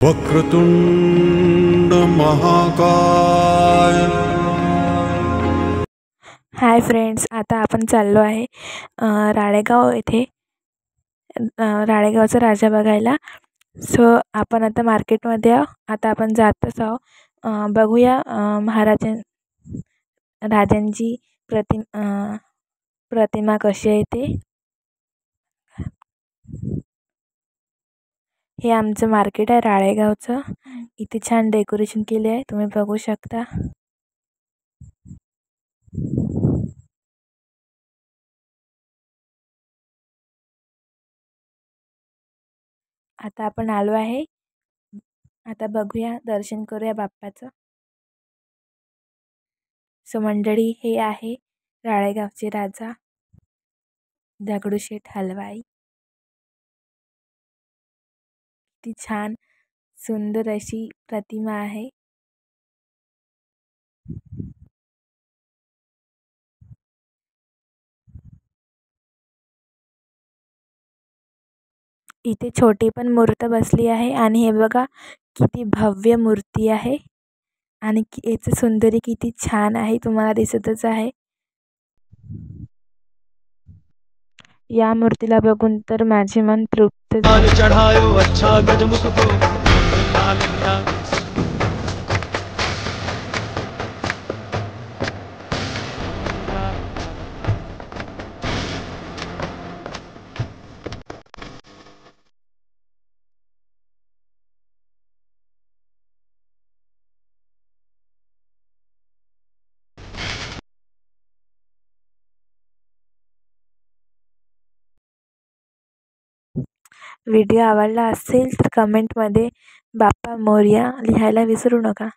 वक्रतुंड महाकाय। Hi friends, आता आपण चाललो आहे राळेगाव येथे राळेगावचा राजा बघायला। सो आपण आता मार्केटमध्ये आता आपण जातच आहोत। बघूया राजांची प्रतिमा कशी आहे ते। हे आमचं मार्केट आहे राळेगावचं। इथे छान डेकोरेशन केले आहे, तुम्ही बघू शकता। आता आपण आलो आहे, आता बघूया, दर्शन करूया बाप्पाचं। सो मंडळी, हे आहे राळेगावचे राजा दगडूशेठ हलवाई। किती छान सुंदर अशी प्रतिमा आहे। इथे छोटी पण मूर्ती बसली आहे आणि हे बघा किती भव्य मूर्ती आहे आणि याची सुंदरी किती छान आहे, तुम्हाला दिसतच आहे। या मूर्तीला बघून तर माझे मन तृप्त व्हिडिओ आवडला असेल तर कमेंटमध्ये बाप्पा मोरया लिहायला विसरू नका।